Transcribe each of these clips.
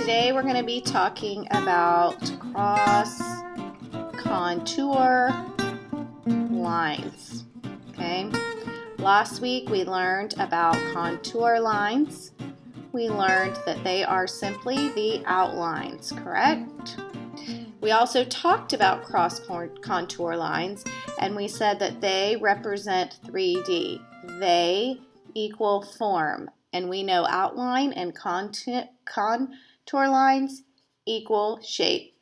today we're going to be talking about cross contour lines. Okay, last week we learned about contour lines. We learned that they are simply the outlines, correct? We also talked about cross contour lines, and we said that they represent 3D. They equal form, and we know outline and contour lines equal shape.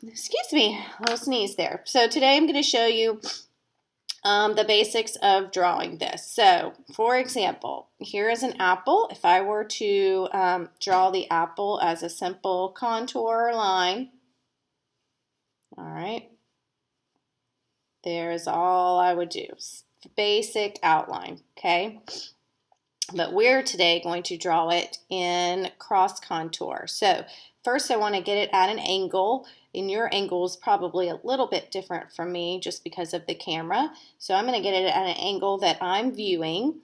Excuse me, a little sneeze there. So today I'm going to show you the basics of drawing this. So, for example, here is an apple. If I were to draw the apple as a simple contour line, all right, there's all I would do. Basic outline, okay? But we're today going to draw it in cross contour. So first I want to get it at an angle, and your angle is probably a little bit different from me just because of the camera. So I'm going to get it at an angle that I'm viewing,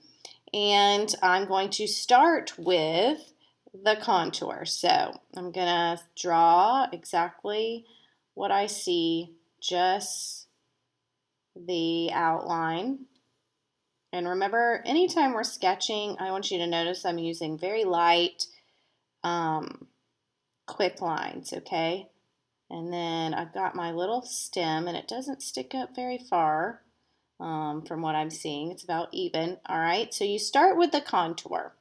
and I'm going to start with the contour. So I'm going to draw exactly what I see, just the outline. And remember, anytime we're sketching, I want you to notice I'm using very light, quick lines, okay? And then I've got my little stem, and it doesn't stick up very far from what I'm seeing. It's about even, all right? So you start with the contour.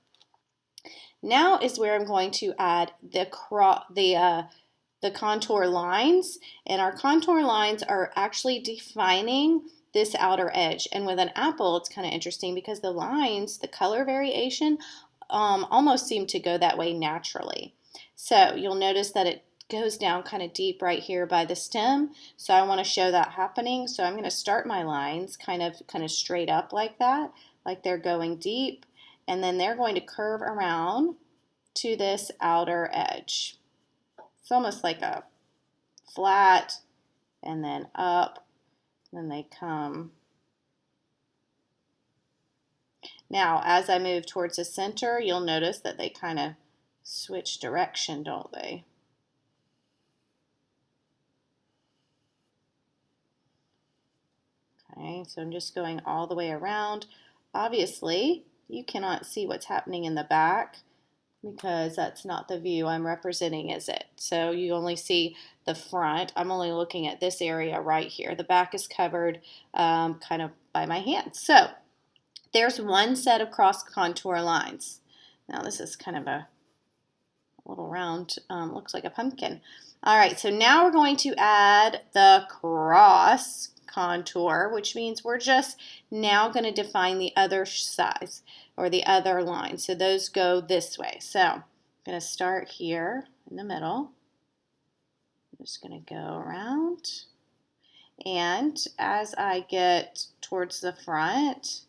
Now is where I'm going to add the contour lines, and our contour lines are actually defining this outer edge. And with an apple, it's kind of interesting because the lines, the color variation, almost seem to go that way naturally. So you'll notice that it goes down kind of deep right here by the stem. So I want to show that happening. So I'm going to start my lines kind of straight up like that, like they're going deep, and then they're going to curve around to this outer edge. It's almost like a flat and then up. Then they come. Now, as I move towards the center, you'll notice that they kind of switch direction, don't they? Okay, so I'm just going all the way around. Obviously, you cannot see what's happening in the back because that's not the view I'm representing, is it? So you only see the front. I'm only looking at this area right here. The back is covered kind of by my hand. So there's one set of cross contour lines. Now this is kind of a little round, looks like a pumpkin. All right, so now we're going to add the cross contour, which means we're just now going to define the other size or the other line. So those go this way. So I'm going to start here in the middle. I'm just going to go around. And as I get towards the front,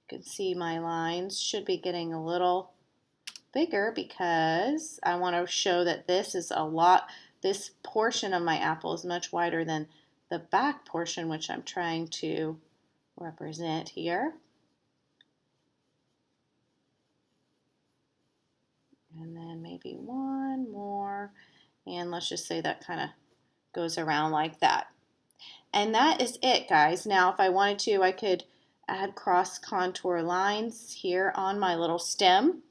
you can see my lines should be getting a little bigger because I want to show that this portion of my apple is much wider than the back portion, which I'm trying to represent here. And then maybe one more, and let's just say that kind of goes around like that. And that is it, guys. Now, if I wanted to, I could add cross contour lines here on my little stem.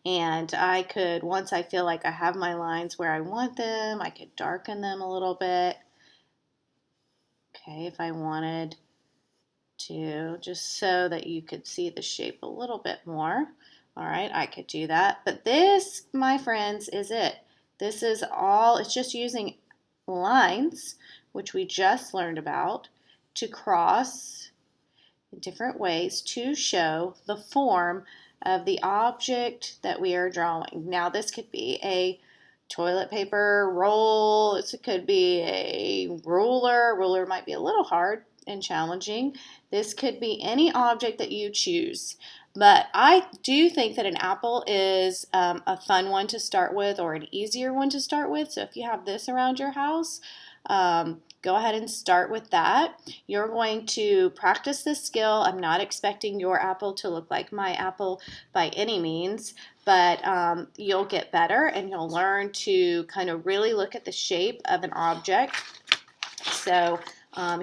And I could, once I feel like I have my lines where I want them, I could darken them a little bit. Okay, if I wanted to, just so that you could see the shape a little bit more. All right, I could do that. But this, my friends, is it. This is all, it's just using lines, which we just learned about, to cross in different ways to show the form of the object that we are drawing. Now, this could be a toilet paper roll. It could be a ruler. Ruler might be a little hard and challenging. This could be any object that you choose. But I do think that an apple is a fun one to start with, or an easier one to start with. So if you have this around your house, go ahead and start with that. You're going to practice this skill. I'm not expecting your apple to look like my apple by any means, but you'll get better and you'll learn to kind of really look at the shape of an object. So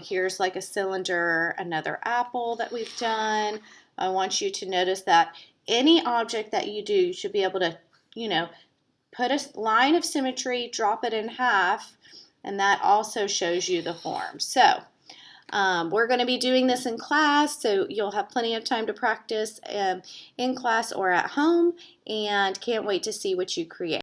here's like a cylinder, another apple that we've done. I want you to notice that any object that you do, you should be able to, put a line of symmetry, drop it in half, and that also shows you the form. So we're going to be doing this in class, so you'll have plenty of time to practice in class or at home, and can't wait to see what you create.